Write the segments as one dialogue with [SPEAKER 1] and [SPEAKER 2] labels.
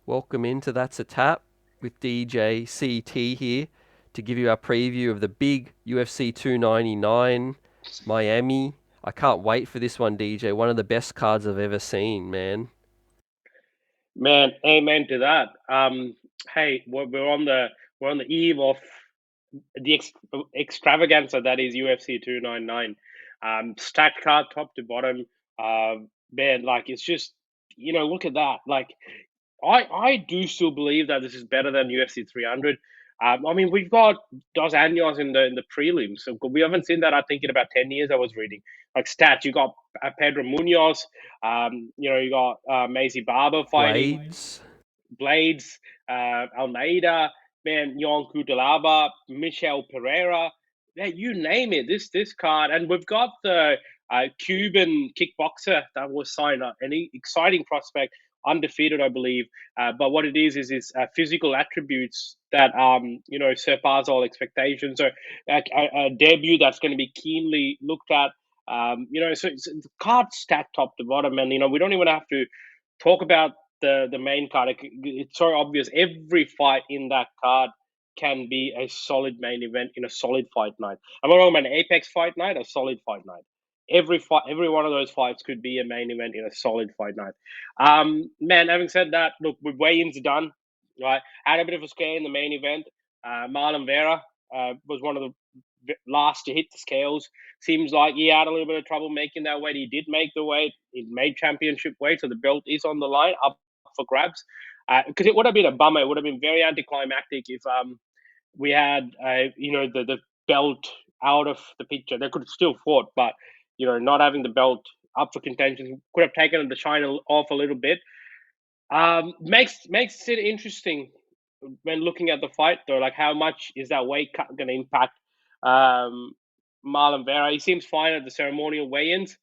[SPEAKER 1] Welcome into That's a Tap with DJ CT here to give you our preview of the big UFC 299 Miami. I can't wait for this one, DJ. One of the best cards I've ever seen, man.
[SPEAKER 2] Man, amen to that. Hey, we're on the eve of the extravaganza that is UFC 299. Stacked card top to bottom. Man, like it's just look at that. Like I do still believe that this is better than UFC 300. I mean, we've got Dos Anjos in the prelims, so we haven't seen that. I think in about 10 years. I was reading like stats. You got Pedro Munoz. You got Macy Barber fighting.
[SPEAKER 1] Blades.
[SPEAKER 2] Blades, Almeida, man, Jon Cutelaba, Michel Pereira, yeah, you name it. This card, and we've got the Cuban kickboxer that was signed up, an exciting prospect, undefeated, I believe. But what it is his physical attributes that surpass all expectations. So a debut that's going to be keenly looked at. So the card stacked top to bottom, and we don't even have to talk about the main card. It's so obvious. Every fight in that card can be a solid main event in a solid fight night. I'm not talking about an Apex fight night, a solid fight night. Every one of those fights could be a main event in a solid fight night. Man, having said that, look, with weigh-ins done, right? Had a bit of a scare in the main event. Marlon Vera was one of the last to hit the scales. Seems like he had a little bit of trouble making that weight. He did make the weight. He made championship weight, so the belt is on the line, up for grabs. Because it would have been a bummer. It would have been very anticlimactic if we had the belt out of the picture. They could have still fought, but not having the belt up for contention could have taken the shine off a little bit. Makes it interesting when looking at the fight though. Like, how much is that weight cut going to impact um, Marlon Vera? He seems fine at the ceremonial weigh-ins,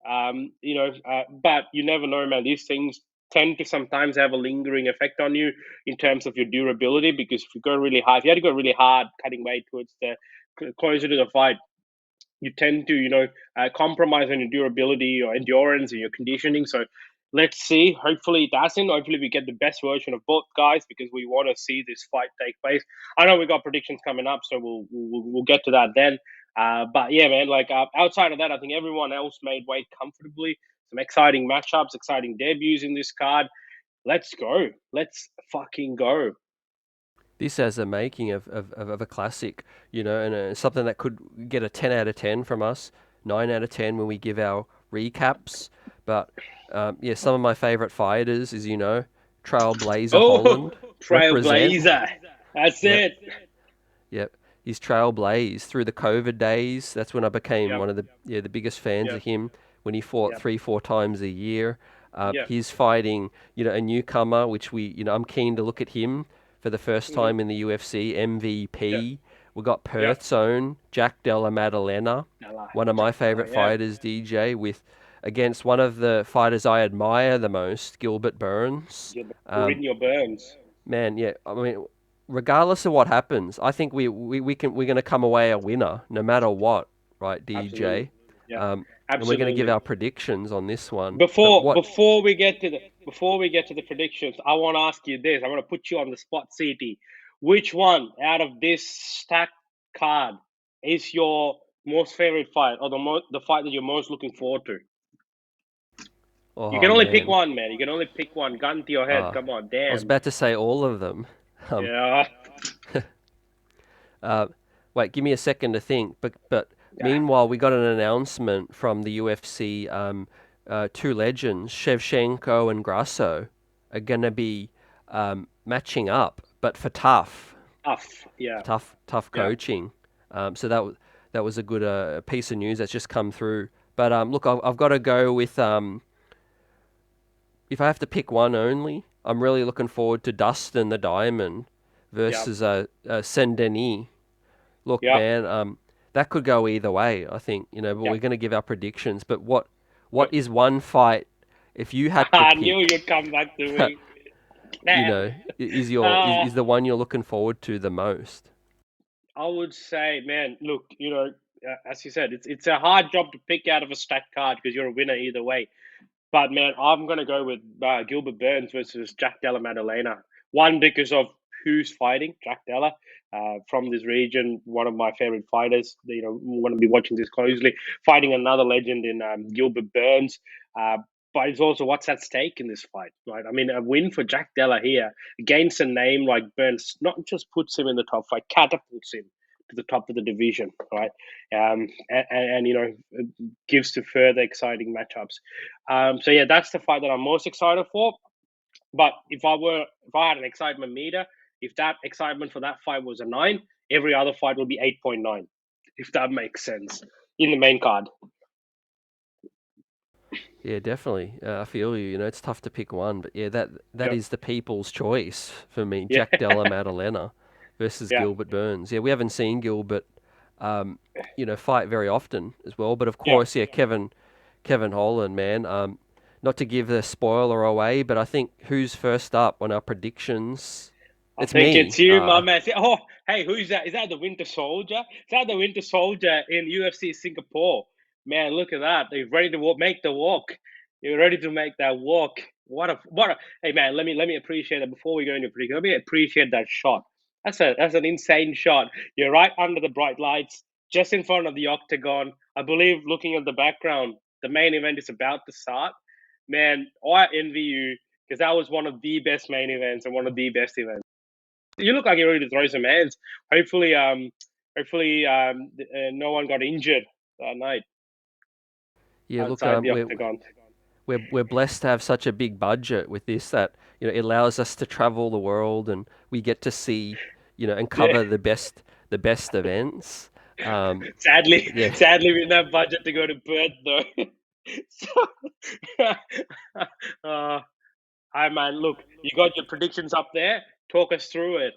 [SPEAKER 2] but you never know, man. These things tend to sometimes have a lingering effect on you in terms of your durability, because if you go really hard, if you had to go really hard cutting weight towards the closer to the fight, you tend to compromise on your durability, your endurance, and your conditioning. So let's see. Hopefully it doesn't. Hopefully we get the best version of both guys, because we want to see this fight take place. I know we got predictions coming up, so we'll get to that then. But yeah, man, like outside of that, I think everyone else made weight comfortably. Some exciting matchups, exciting debuts in this card. Let's go. Let's fucking go.
[SPEAKER 1] This has a making of a classic, and something that could get a 10 out of 10 from us, 9 out of 10 when we give our recaps. But yeah, some of my favourite fighters is, Trailblazer
[SPEAKER 2] Oh,
[SPEAKER 1] Holland. Represent.
[SPEAKER 2] Trailblazer. That's
[SPEAKER 1] Yep,
[SPEAKER 2] it.
[SPEAKER 1] yep. He's Trailblaze through the COVID days. That's when I became
[SPEAKER 2] Yep.
[SPEAKER 1] one of the biggest fans of
[SPEAKER 2] Yep.
[SPEAKER 1] him when he fought
[SPEAKER 2] Yep.
[SPEAKER 1] 3-4 times a year.
[SPEAKER 2] Yep.
[SPEAKER 1] He's fighting, a newcomer, which I'm keen to look at him for the first
[SPEAKER 2] Mm-hmm.
[SPEAKER 1] time in the UFC,
[SPEAKER 2] Yep.
[SPEAKER 1] MVP. We got
[SPEAKER 2] Yep.
[SPEAKER 1] Perth's own Jack Della Maddalena,
[SPEAKER 2] Della.
[SPEAKER 1] one of my
[SPEAKER 2] Jack Della.
[SPEAKER 1] favorite
[SPEAKER 2] Yeah.
[SPEAKER 1] fighters, DJ, with against one of the fighters I admire the most, Gilbert Burns.
[SPEAKER 2] You're
[SPEAKER 1] Um,
[SPEAKER 2] reading your burns.
[SPEAKER 1] Man, yeah, I mean, regardless of what happens, I think we're going to come away a winner no matter what, right,
[SPEAKER 2] Absolutely.
[SPEAKER 1] DJ?
[SPEAKER 2] Yeah.
[SPEAKER 1] And we're going to give
[SPEAKER 2] Absolutely.
[SPEAKER 1] our predictions on this one. But
[SPEAKER 2] Before
[SPEAKER 1] what?
[SPEAKER 2] before we get to the predictions, I want to ask you this. I want to put you on the spot, CT. Which one out of this stacked card is your most favorite fight, or the fight that you're most looking forward to? You
[SPEAKER 1] Oh
[SPEAKER 2] can only pick
[SPEAKER 1] man,
[SPEAKER 2] one, man. You can only pick one. Gun to your head.
[SPEAKER 1] uh,
[SPEAKER 2] Come on,
[SPEAKER 1] I was
[SPEAKER 2] damn.
[SPEAKER 1] about to say all of them. Um,
[SPEAKER 2] Yeah.
[SPEAKER 1] uh, Wait, give me a second to think. But
[SPEAKER 2] Yeah.
[SPEAKER 1] meanwhile, we got an announcement from the UFC. Two legends, Shevchenko and Grasso, are going to be matching up, but for
[SPEAKER 2] Tough. Yeah.
[SPEAKER 1] tough
[SPEAKER 2] Yeah.
[SPEAKER 1] coaching. So that was a good piece of news that's just come through. But look, I've got to go with if I have to pick one only, I'm really looking forward to Dustin the Diamond
[SPEAKER 2] Yeah.
[SPEAKER 1] versus Saint-Denis. Look,
[SPEAKER 2] Yeah.
[SPEAKER 1] man, that could go either way. I think but
[SPEAKER 2] Yeah.
[SPEAKER 1] we're going to give our predictions. But what
[SPEAKER 2] Yep.
[SPEAKER 1] is one fight if you had to
[SPEAKER 2] I knew
[SPEAKER 1] pick?
[SPEAKER 2] you'd come back to me. Damn. Uh,
[SPEAKER 1] Is the one you're looking forward to the most?
[SPEAKER 2] I would say, man, look, as you said, it's a hard job to pick out of a stacked card because you're a winner either way. But man, I'm gonna go with Gilbert Burns versus Jack Della Maddalena. One because of who's fighting Jack Della from this region, one of my favorite fighters. You know, I'm going to be watching this closely. Fighting another legend in Gilbert Burns. Uh, but it's also what's at stake in this fight, right? I mean, a win for Jack Della here against a name like Burns not just puts him in the top five, catapults him to the top of the division, right? And you know, gives to further exciting matchups. So yeah, that's the fight that I'm most excited for. But if I had an excitement meter, if that excitement for that fight was a 9, every other fight will be 8.9, if that makes sense in the main card.
[SPEAKER 1] Yeah, definitely. I feel you. You know, it's tough to pick one, but yeah, that
[SPEAKER 2] Yep.
[SPEAKER 1] is the people's choice for me.
[SPEAKER 2] Yeah.
[SPEAKER 1] Jack Della Maddalena versus
[SPEAKER 2] Yeah.
[SPEAKER 1] Gilbert Burns. Yeah, we haven't seen Gilbert, you know, fight very often as well. But of
[SPEAKER 2] Yeah.
[SPEAKER 1] course, yeah, Kevin Holland, man. Not to give the spoiler away, but I think who's first up on our predictions?
[SPEAKER 2] I
[SPEAKER 1] It's
[SPEAKER 2] think it's
[SPEAKER 1] me.
[SPEAKER 2] you, my man. Oh, hey, who's that? Is that the Winter Soldier? Is that the Winter Soldier in UFC Singapore? Man, look at that. They're ready to make the walk. You're ready to make that walk. What a hey man, let me appreciate it before we go into prediction. Let me appreciate that shot. That's an insane shot. You're right under the bright lights, just in front of the octagon. I believe looking at the background, the main event is about to start. Man, I envy you because that was one of the best main events and one of the best events. You look like you're ready to throw some hands. Hopefully, no one got injured that night
[SPEAKER 1] Yeah, look,
[SPEAKER 2] outside the octagon.
[SPEAKER 1] we're blessed to have such a big budget with this that you know it allows us to travel the world and we get to see you know and
[SPEAKER 2] Yeah.
[SPEAKER 1] cover the best events.
[SPEAKER 2] Sadly,
[SPEAKER 1] But yeah,
[SPEAKER 2] sadly, we didn't have budget to go to Perth though. So, hi man, look, you got your predictions up there. Talk us through it.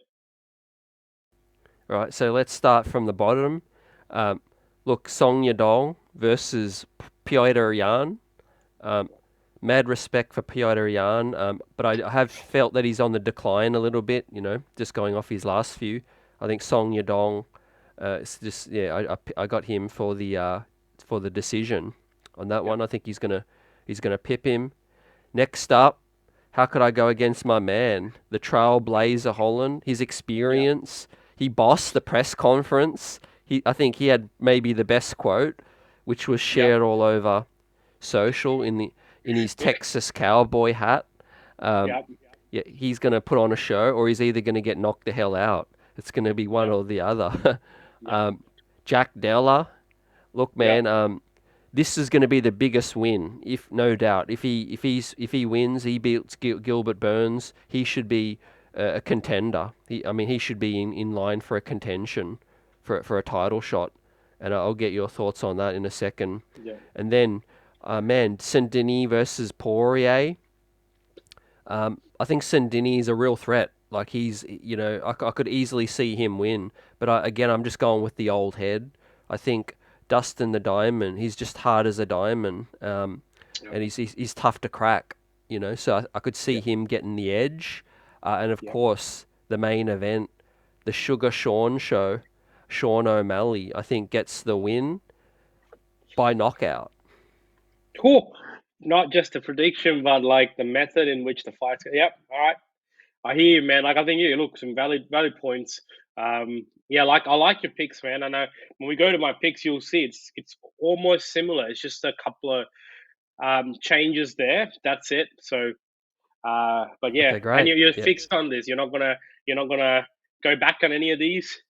[SPEAKER 1] right. So let's start from the bottom. Um, look, Song Yadong versus Pyotr Yan. Um, Mad respect for Pyotr Yan, but I have felt that he's on the decline a little bit. You know, just going off his last few. I think Song Yadong. It's just yeah. I got him for the decision on that
[SPEAKER 2] Yep,
[SPEAKER 1] one. I think he's gonna pip him. Next up, how could I go against my man, the trailblazer Holland? His
[SPEAKER 2] yep,
[SPEAKER 1] experience. He bossed the press conference. I think he had maybe the best quote, which was
[SPEAKER 2] yep,
[SPEAKER 1] shared all over social in his Texas cowboy hat. Um,
[SPEAKER 2] yep,
[SPEAKER 1] yeah, he's gonna put on a show, or he's either gonna get knocked the hell out. It's gonna be one
[SPEAKER 2] yep,
[SPEAKER 1] or the other.
[SPEAKER 2] yep,
[SPEAKER 1] Jack Della, look,
[SPEAKER 2] yep,
[SPEAKER 1] man, this is going to be the biggest win, if no doubt. If he wins, he beats Gilbert Burns. He should be a contender. I mean, he should be in line for a contention for a title shot. And I'll get your thoughts on that in a second.
[SPEAKER 2] yep.
[SPEAKER 1] And then, man, Saint-Denis versus Poirier. I think Saint-Denis is a real threat. Like he's, you know, I could easily see him win. But again, I'm just going with the old head. I think Dustin the Diamond, he's just hard as a diamond,
[SPEAKER 2] Yep,
[SPEAKER 1] and he's tough to crack. You know, so I could see
[SPEAKER 2] yep,
[SPEAKER 1] him getting the edge. And of
[SPEAKER 2] yep.
[SPEAKER 1] course, the main event, the Sugar Sean show, Sean O'Malley, I think gets the win by knockout.
[SPEAKER 2] Cool. Not just a prediction, but like the method in which the fights. Yep. All right. I hear you, man. Like I think you look some valid points. Yeah, like I like your picks, man. I know when we go to my picks, you'll see it's almost similar. It's just a couple of changes there. That's it. So, but yeah,
[SPEAKER 1] Okay,
[SPEAKER 2] and
[SPEAKER 1] great.
[SPEAKER 2] you're
[SPEAKER 1] Yep.
[SPEAKER 2] fixed on this. You're not gonna go back on any of these.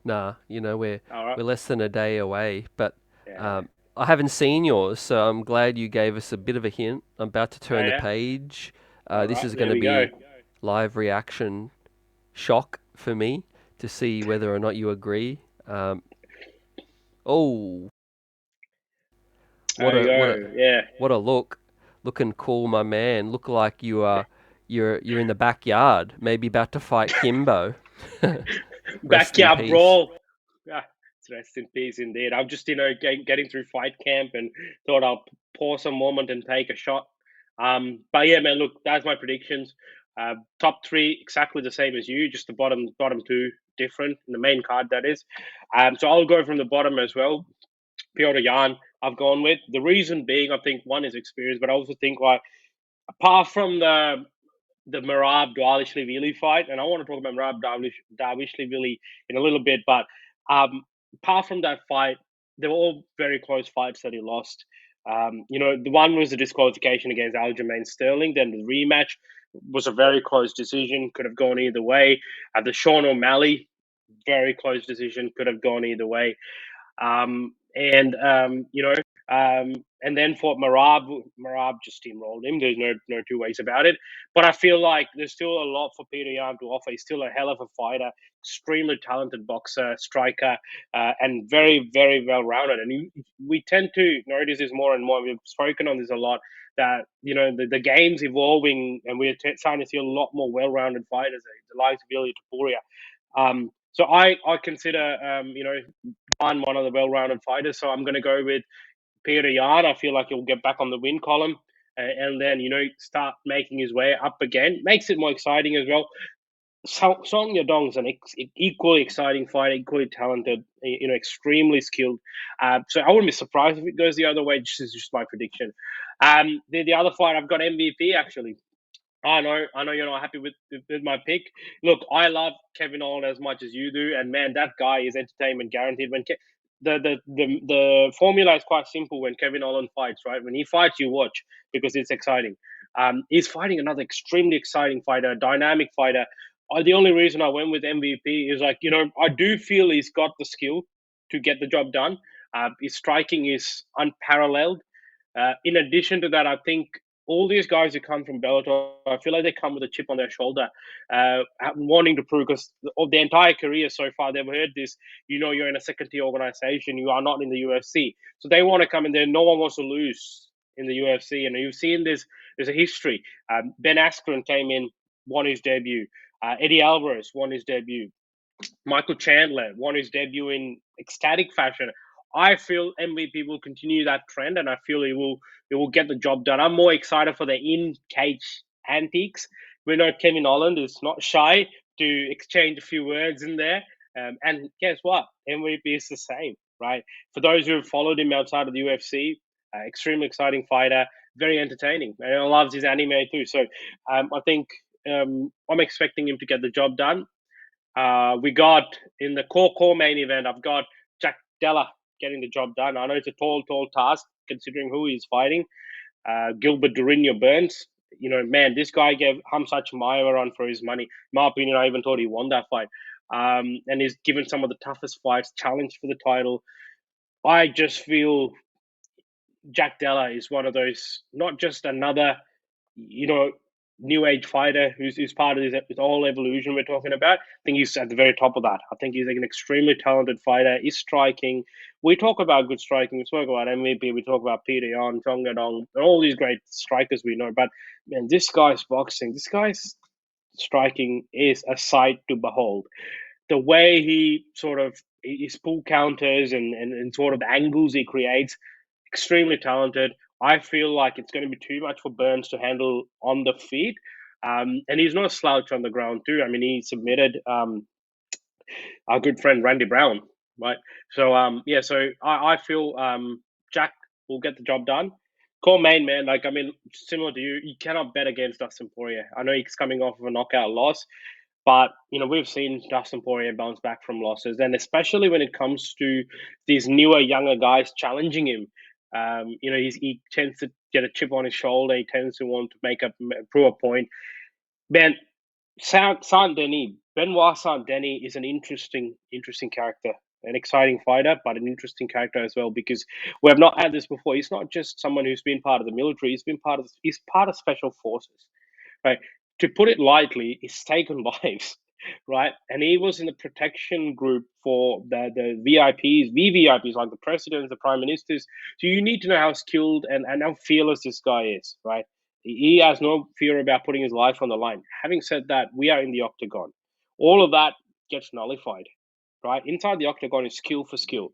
[SPEAKER 1] Nah, you know
[SPEAKER 2] All right.
[SPEAKER 1] we're less than a day away, but
[SPEAKER 2] Yeah.
[SPEAKER 1] um, I haven't seen yours, so I'm glad you gave us a bit of a hint. I'm about to turn
[SPEAKER 2] Yeah.
[SPEAKER 1] the
[SPEAKER 2] Yeah.
[SPEAKER 1] page.
[SPEAKER 2] All
[SPEAKER 1] This
[SPEAKER 2] right.
[SPEAKER 1] is going
[SPEAKER 2] There
[SPEAKER 1] to
[SPEAKER 2] we go.
[SPEAKER 1] be live reaction shock for me to see whether or not you agree. Oh, what
[SPEAKER 2] There you
[SPEAKER 1] a
[SPEAKER 2] go. Yeah.
[SPEAKER 1] what a look! Looking cool, my man. Look like you are you're in the backyard, maybe about to fight Kimbo. Rest in
[SPEAKER 2] Backyard
[SPEAKER 1] peace.
[SPEAKER 2] brawl. Ah, rest in peace, indeed. I'm just, getting through fight camp and thought I'll pause a moment and take a shot. But yeah, man, look, that's my predictions. Top three exactly the same as you, just the bottom two different in the main card, that is. So I'll go from the bottom as well. Piotr Jan I've gone with. The reason being, I think one is experience, but I also think like apart from the Merab Dvalishvili fight, and I want to talk about Merab Dvalishvili in a little bit, but apart from that fight, they were all very close fights that he lost. The one was a disqualification against Aljamain Sterling. Then the rematch was a very close decision, could have gone either way. The Sean O'Malley, very close decision, could have gone either way. And then for Marab just steamrolled him. There's no two ways about it. But I feel like there's still a lot for Peter Yan to offer. He's still a hell of a fighter, extremely talented boxer, striker, and very, very well rounded. And we tend to notice this more and more. We've spoken on this a lot. That the game's evolving, and we're starting to see a lot more well-rounded fighters, the likes of Ilya Topuria. So I consider one of the well-rounded fighters. So I'm going to go with Peter Yan. I feel like he'll get back on the win column and then start making his way up again. Makes it more exciting as well. Song Yadong's an equally exciting fighter, equally talented, extremely skilled. So I wouldn't be surprised if it goes the other way. This is just my prediction. The other fight, I've got MVP actually. I know you're not happy with my pick. Look, I love Kevin Holland as much as you do, and man, that guy is entertainment guaranteed. When the formula is quite simple when Kevin Holland fights, right? When he fights, you watch because it's exciting. He's fighting another extremely exciting fighter, a dynamic fighter. The only reason I went with MVP is I do feel he's got the skill to get the job done. His striking is unparalleled. In addition to that, I think all these guys who come from Bellator, I feel like they come with a chip on their shoulder, wanting to prove, because of their entire career so far, they've heard this, you're in a second tier organization, you are not in the UFC. So they want to come in there. No one wants to lose in the UFC. And you've seen this, there's a history. Ben Askren came in, won his debut. Eddie Alvarez won his debut. Michael Chandler won his debut in ecstatic fashion. I feel MVP will continue that trend, and I feel it will get the job done. I'm more excited for the in-cage antiques. We know Kevin Holland is not shy to exchange a few words in there. And guess what? MVP is the same, right? For those who have followed him outside of the UFC, extremely exciting fighter, very entertaining. And I loves his anime too. So I think I'm expecting him to get the job done. We got in the core main event, I've got Jack Della getting the job done. I know it's a tall task considering who he's fighting. Gilbert Durinho Burns. Man, this guy gave Hamza Chimaev a run for his money. In my opinion, I even thought he won that fight. And he's given some of the toughest fights, challenged for the title. I just feel Jack Della is one of those, not just another, new age fighter who's part of this whole evolution we're talking about. I think he's at the very top of that. I think he's like an extremely talented fighter. He's striking. We talk about good striking. We talk about MVP. We talk about Peter Yan, Chong Yadong, and all these great strikers we know. But man, this guy's boxing, this guy's striking is a sight to behold. The way he sort of his pull counters and sort of the angles he creates, extremely talented. I feel like it's going to be too much for Burns to handle on the feet. And he's not a slouch on the ground too. I mean, he submitted our good friend Randy Brown, right? So so I feel Jack will get the job done. Core main man, similar to you, you cannot bet against Dustin Poirier. I know he's coming off of a knockout loss, but we've seen Dustin Poirier bounce back from losses, and especially when it comes to these newer, younger guys challenging him. He tends to get a chip on his shoulder. He tends to want to prove a point. Man, Saint-Denis, Benoit Saint-Denis is an interesting character, an exciting fighter, but an interesting character as well, because we have not had this before. He's not just someone who's been part of the military. He's part of special forces, right? To put it lightly, he's taken lives, right? And he was in the protection group for the VIPs, VVIPs, like the presidents, the prime ministers. So you need to know how skilled and how fearless this guy is, right? He has no fear about putting his life on the line. Having said that, we are in the octagon. All of that gets nullified, right? Inside the octagon is skill for skill.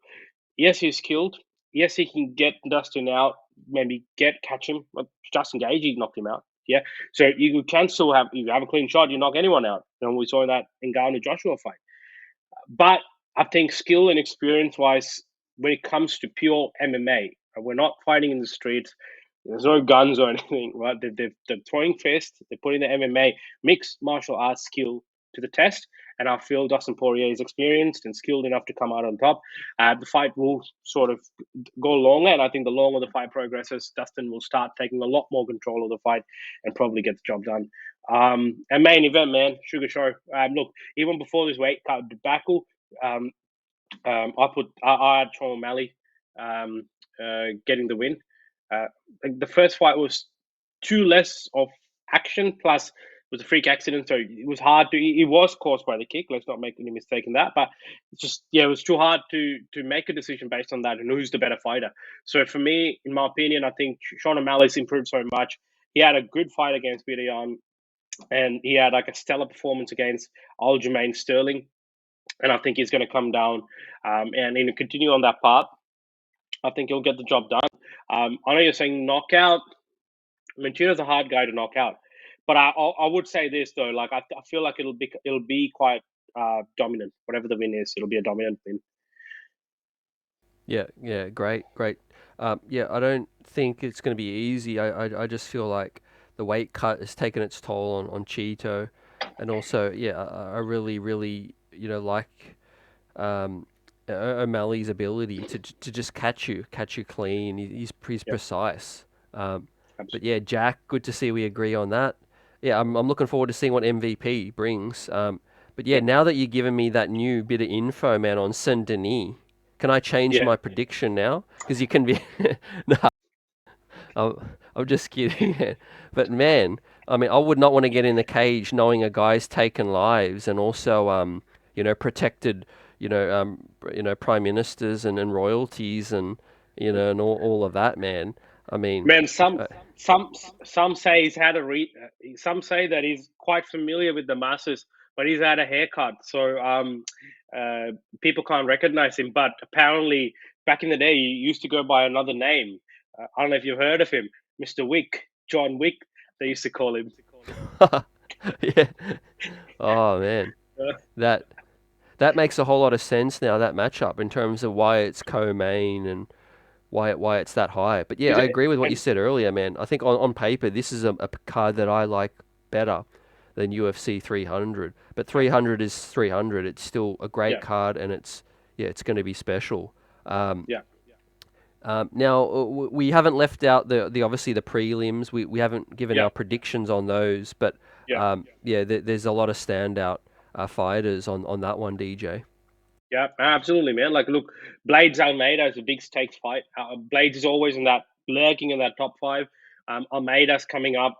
[SPEAKER 2] Yes, he's skilled. Yes, he can get Dustin out, maybe catch him. Justin Gagey knocked him out. Yeah, so you can still have a clean shot, you knock anyone out. And we saw that in Ngannou Joshua fight. But I think skill and experience wise, when it comes to pure MMA, we're not fighting in the streets. There's no guns or anything, right? They're throwing fists. They're putting the MMA mixed martial arts skill to the test, and I feel Dustin Poirier is experienced and skilled enough to come out on top. The fight will sort of go longer, and I think the longer the fight progresses, Dustin will start taking a lot more control of the fight and probably get the job done. And main event, man, Sugar Show. Look, even before this weight cut debacle, I had Sean O'Malley getting the win. Like the first fight was too less of action, plus it was a freak accident, so it was hard to. It was caused by the kick. Let's not make any mistake in that. But it's just it was too hard to make a decision based on that and who's the better fighter. So for me, in my opinion, I think Sean O'Malley's improved so much. He had a good fight against Vera, and he had like a stellar performance against Aljamain Sterling. And I think he's going to come down and continue on that path. I think he'll get the job done. I know you're saying knockout. Manchino's a hard guy to knock out, but I would say this though, like I feel like it'll be quite dominant. Whatever the win is, it'll be a dominant win.
[SPEAKER 1] Yeah, great. Yeah, I don't think it's going to be easy. I just feel like the weight cut has taken its toll on Cheeto, and also, yeah, I really, like O'Malley's ability to just catch you clean. He's
[SPEAKER 2] Yep.
[SPEAKER 1] precise. But
[SPEAKER 2] Absolutely.
[SPEAKER 1] yeah, Jack, good to see we agree on that. Yeah, I'm looking forward to seeing what MVP brings. But yeah,
[SPEAKER 2] Yep.
[SPEAKER 1] now that you've given me that new bit of info, man, on Saint-Denis, can I change
[SPEAKER 2] Yeah.
[SPEAKER 1] my prediction now? Because you can be. No, I'm just kidding, man. But man, I mean, I would not want to get in the cage knowing a guy's taken lives and also, protected, prime ministers and royalties and, and all of that, man. I mean,
[SPEAKER 2] Man,
[SPEAKER 1] uh,
[SPEAKER 2] some some say he's had a some say that he's quite familiar with the masses, but he's had a haircut, so uh, people can't recognize him. But apparently, back in the day, he used to go by another name. I don't know if you've heard of him, Mr. Wick, John Wick. They used to call him.
[SPEAKER 1] yeah. Oh man,
[SPEAKER 2] Uh,
[SPEAKER 1] that that makes a whole lot of sense now. That matchup in terms of why it's co-main and why it's that high. But yeah,
[SPEAKER 2] is
[SPEAKER 1] I
[SPEAKER 2] it,
[SPEAKER 1] agree with what you
[SPEAKER 2] and
[SPEAKER 1] said earlier, man. I think on paper this is a card that I like better than UFC 300. But 300 is 300. It's still a great
[SPEAKER 2] yeah,
[SPEAKER 1] card, and it's going to be special. Um,
[SPEAKER 2] yeah,
[SPEAKER 1] now we haven't left out the obviously the prelims. We haven't given
[SPEAKER 2] yeah,
[SPEAKER 1] our predictions on those, but
[SPEAKER 2] yeah.
[SPEAKER 1] yeah, there's a lot of standout fighters on that one, DJ.
[SPEAKER 2] Yeah, absolutely, man. Like, look, Blades Almeida is a big stakes fight. Blades is always lurking in that top five. Almeida's coming up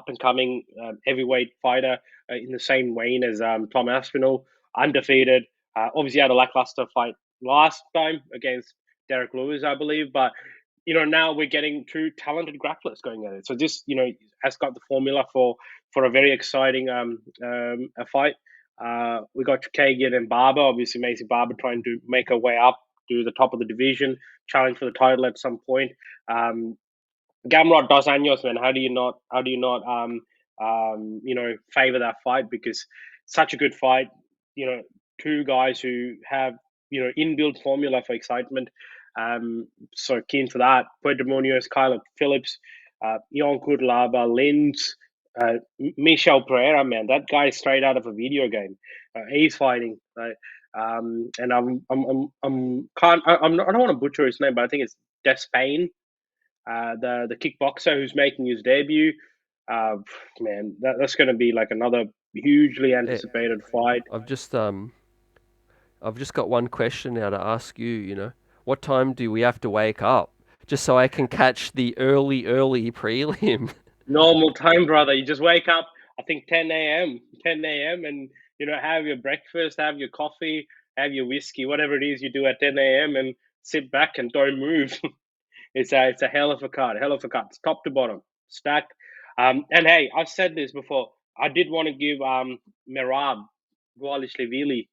[SPEAKER 2] and coming heavyweight fighter in the same vein as Tom Aspinall, undefeated. Obviously, had a lackluster fight last time against Derek Lewis, I believe. But now we're getting two talented grapplers going at it. So this, has got the formula for a very exciting a fight. We got Kagan and Barber. Obviously, Macy Barber trying to make her way up to the top of the division, challenge for the title at some point. Gamrot Dos Anjos, man. How do you not favor that fight, because such a good fight. Two guys who have inbuilt formula for excitement. So keen for that. Puerto Munoz, Kyler Phillips, Jon Kutlaba, Linz, Michel Pereira, man, that guy is straight out of a video game. He's fighting, right? And I'm can't I'm not, I don't want to butcher his name, but I think it's Despain, the kickboxer who's making his debut. Uh, Man, that's going to be like another hugely
[SPEAKER 1] Eh,
[SPEAKER 2] anticipated fight.
[SPEAKER 1] I've just I've just got one question now to ask you. What time do we have to wake up just so I can catch the early prelim?
[SPEAKER 2] Normal time, brother. You just wake up, I think 10 a.m., 10 a.m., and have your breakfast, have your coffee, have your whiskey, whatever it is you do at 10 a.m., and sit back and don't move. It's a hell of a card, hell of a card. It's top to bottom, stacked. And hey, I've said this before. I did want to give Merab Gualishvili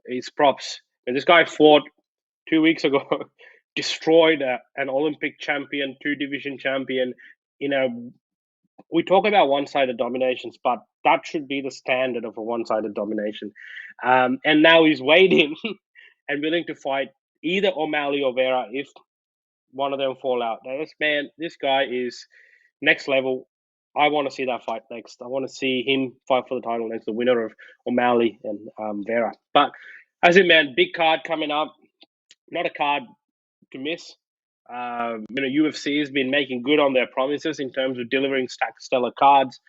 [SPEAKER 2] his props. And this guy fought 2 weeks ago, destroyed an Olympic champion, two division champion. In a We talk about one-sided dominations, but that should be the standard of a one-sided domination. And now he's weighed in and willing to fight either O'Malley or Vera if one of them fall out. Now, this guy is next level. I want to see that fight next. I want to see him fight for the title next, the winner of O'Malley and Vera. But as in, man, big card coming up. Not a card to miss. UFC has been making good on their promises in terms of delivering stacked stellar cards.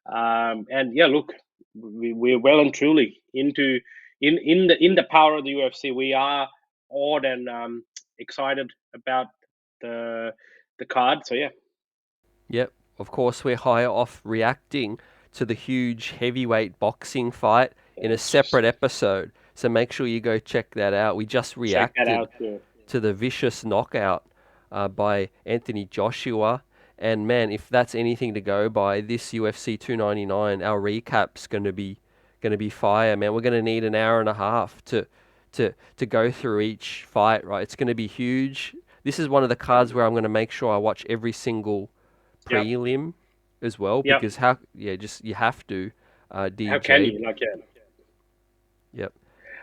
[SPEAKER 2] And yeah, look, we're well and truly into in the power of the UFC. We are awed and excited about the card. So yeah,
[SPEAKER 1] Yep. Of course, we're higher off reacting to the huge heavyweight boxing fight in a separate episode. So make sure you go check that out. We just
[SPEAKER 2] check that
[SPEAKER 1] reacted
[SPEAKER 2] out too.
[SPEAKER 1] to the vicious knockout by Anthony Joshua. And man, if that's anything to go by, this UFC 299, our recap's gonna be fire, man. We're gonna need an hour and a half to go through each fight, right? It's gonna be huge. This is one of the cards where I'm gonna make sure I watch every single
[SPEAKER 2] Yep,
[SPEAKER 1] prelim as well
[SPEAKER 2] yep.
[SPEAKER 1] because you have to
[SPEAKER 2] How can
[SPEAKER 1] DJ.
[SPEAKER 2] you? Like, yeah.
[SPEAKER 1] Yep.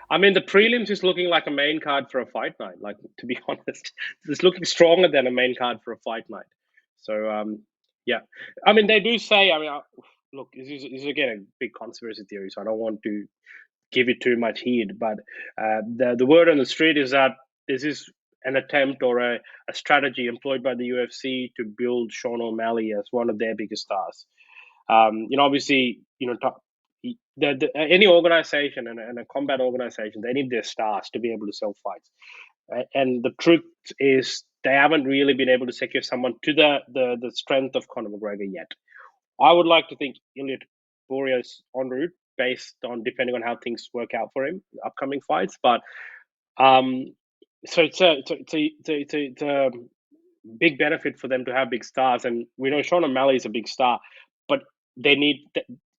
[SPEAKER 2] I mean, the prelims is looking like a main card for a fight night. Like, to be honest, it's looking stronger than a main card for a fight night. So, yeah. I mean, they do say. I mean, look, this is again a big conspiracy theory, so I don't want to give it too much heed. But the word on the street is that this is an attempt or a strategy employed by the UFC to build Sean O'Malley as one of their biggest stars. Obviously, any organization and a combat organization, they need their stars to be able to sell fights. Right? And the truth is, they haven't really been able to secure someone to the strength of Conor McGregor yet. I would like to think Ilya Topuria is en route, based on depending on how things work out for him, upcoming fights. But um, so it's a big benefit for them to have big stars, and we know Sean O'Malley is a big star, but it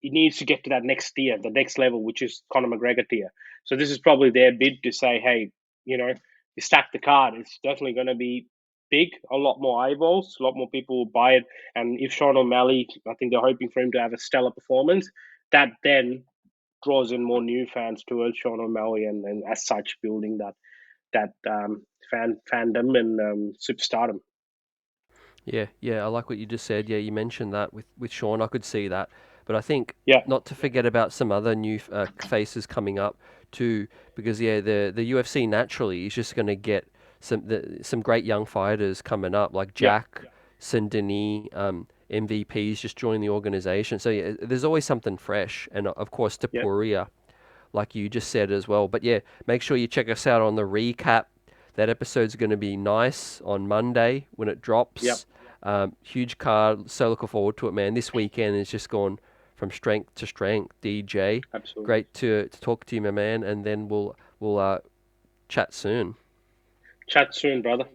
[SPEAKER 2] needs to get to that next tier, the next level, which is Conor McGregor tier. So this is probably their bid to say, hey, you stack the card. It's definitely going to be big, a lot more eyeballs, a lot more people will buy it. And if Sean O'Malley, I think they're hoping for him to have a stellar performance, that then draws in more new fans towards Sean O'Malley, and as such building that fandom and superstardom.
[SPEAKER 1] Yeah, yeah, I like what you just said. Yeah, you mentioned that with Sean, I could see that. But I think
[SPEAKER 2] Yeah,
[SPEAKER 1] not to forget about some other new faces coming up too, because yeah, the UFC naturally is just going to get some great young fighters coming up, like
[SPEAKER 2] yeah,
[SPEAKER 1] Jack, Saint-Denis, MVPs just joined the organization. So yeah, there's always something fresh, and of course
[SPEAKER 2] yeah,
[SPEAKER 1] Topuria, like you just said as well. But yeah, make sure you check us out on the recap. That episode's going to be nice on Monday when it
[SPEAKER 2] yeah.
[SPEAKER 1] drops. Huge card. So looking forward to it, man. This weekend is just gone from strength to strength. DJ,
[SPEAKER 2] Absolutely.
[SPEAKER 1] great to talk to you, my man. And then we'll chat soon.
[SPEAKER 2] Chat soon, brother.